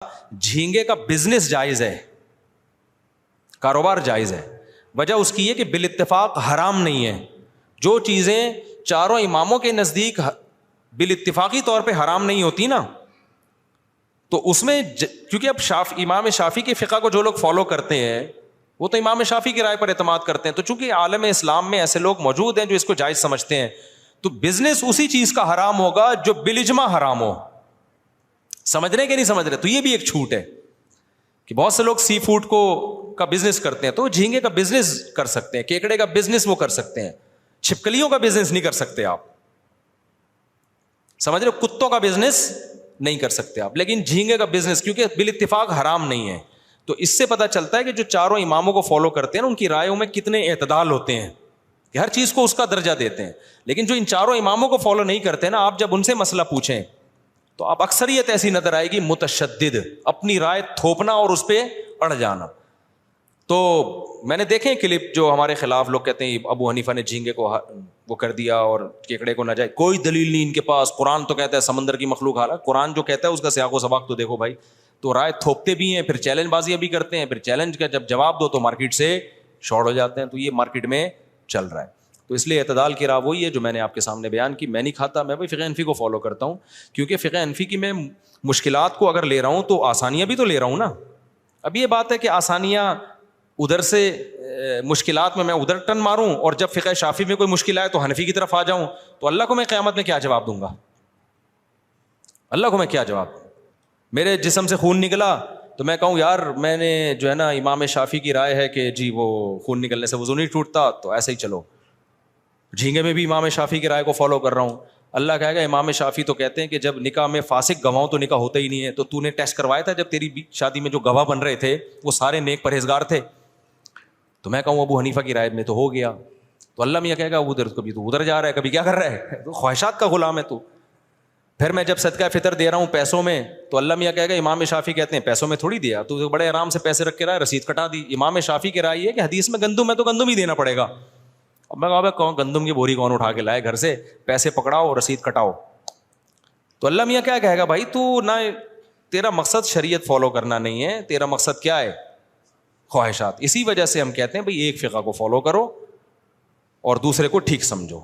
جھینگے کا بزنس جائز ہے, کاروبار جائز ہے. وجہ اس کی یہ کہ بالاتفاق حرام نہیں ہے. جو چیزیں چاروں اماموں کے نزدیک بالاتفاقی طور پہ حرام نہیں ہوتی نا, تو اس میں کیونکہ اب امام شافعی کے فقہ کو جو لوگ فالو کرتے ہیں وہ تو امام شافعی کی رائے پر اعتماد کرتے ہیں. تو چونکہ عالم اسلام میں ایسے لوگ موجود ہیں جو اس کو جائز سمجھتے ہیں, تو بزنس اسی چیز کا حرام ہوگا جو بالاجماع حرام ہو. سمجھ رہے کہ نہیں سمجھ رہے؟ تو یہ بھی ایک چھوٹ ہے کہ بہت سے لوگ سی فوڈ کا بزنس کرتے ہیں, تو جھینگے کا بزنس کر سکتے ہیں, کیکڑے کا بزنس وہ کر سکتے ہیں, چھپکلیوں کا بزنس نہیں کر سکتے آپ. سمجھ رہے؟ کتوں کا بزنس نہیں کر سکتے آپ, لیکن جھینگے کا بزنس کیونکہ بالاتفاق حرام نہیں ہے. تو اس سے پتہ چلتا ہے کہ جو چاروں اماموں کو فالو کرتے ہیں نا, ان کی رائےوں میں کتنے اعتدال ہوتے ہیں, کہ ہر چیز کو اس کا درجہ دیتے ہیں. لیکن جو ان چاروں اماموں کو فالو نہیں کرتے نا, آپ جب ان سے مسئلہ پوچھیں تو آپ اکثریت ایسی نظر آئے گی متشدد, اپنی رائے تھوپنا اور اس پہ اڑ جانا. تو میں نے دیکھے کلپ جو ہمارے خلاف لوگ کہتے ہیں ابو حنیفہ نے جھینگے کو وہ کر دیا اور کیکڑے کو ناجائز. کوئی دلیل نہیں ان کے پاس. قرآن تو کہتا ہے سمندر کی مخلوق حالات, قرآن جو کہتا ہے اس کا سیاق و سباق تو دیکھو بھائی. تو رائے تھوپتے بھی ہیں, پھر چیلنج بازیاں بھی کرتے ہیں, پھر چیلنج کا جب جواب دو تو مارکیٹ سے شارٹ ہو جاتے ہیں. تو یہ مارکیٹ میں چل رہا ہے. تو اس لیے اعتدال کی راہ وہی ہے جو میں نے آپ کے سامنے بیان کی. میں نہیں کھاتا, میں فقہ حنفی کو فالو کرتا ہوں, کیونکہ فقہ حنفی کی میں مشکلات کو اگر لے رہا ہوں تو آسانیاں بھی تو لے رہا ہوں نا. اب یہ بات ہے کہ آسانیاں ادھر سے مشکلات میں ادھر ٹن ماروں, اور جب فقہ شافعی میں کوئی مشکل آئے تو حنفی کی طرف آ جاؤں, تو اللہ کو میں قیامت میں کیا جواب دوں گا؟ اللہ کو میں کیا جواب؟ میرے جسم سے خون نکلا تو میں کہوں یار میں نے جو ہے نا امام شافعی کی رائے ہے کہ جی وہ خون نکلنے سے وضو نہیں ٹوٹتا, تو ایسے ہی چلو. جھینگے میں بھی امام شافعی کی رائے کو فالو کر رہا ہوں. اللہ کہے گا امام شافعی تو کہتے ہیں کہ جب نکاح میں فاسق گواہوں تو نکاح ہوتا ہی نہیں ہے. تو نے ٹیسٹ کروایا تھا جب تیری شادی میں جو گواہ بن رہے تھے وہ سارے نیک پرہیزگار تھے؟ تو میں کہوں ابو حنیفہ کی رائے میں تو ہو گیا. تو اللہ میاں کہے گا ادھر کبھی تو ادھر جا رہا ہے, کبھی کیا کر رہا ہے, تو خواہشات کا غلام ہے تو. پھر میں جب صدقہ فطر دے رہا ہوں پیسوں میں, تو اللہ میاں کہے گا امام شافعی کہتے ہیں پیسوں میں تھوڑی دیا, تو بڑے آرام سے پیسے رکھ کے رہا ہے, رسید کٹا دی. امام شافعی کی رائے ہے کہ حدیث میں گندم ہے تو گندم ہی دینا پڑے گا. اب میں کہا کون گندم کی بوری کون اٹھا کے لائے گھر سے, پیسے پکڑاؤ رسید کٹاؤ. تو اللہ میاں کیا کہے گا, بھائی تو نہ تیرا مقصد شریعت فالو کرنا نہیں ہے, تیرا مقصد کیا ہے؟ خواہشات. اسی وجہ سے ہم کہتے ہیں بھائی ایک فقہ کو فالو کرو اور دوسرے کو ٹھیک سمجھو.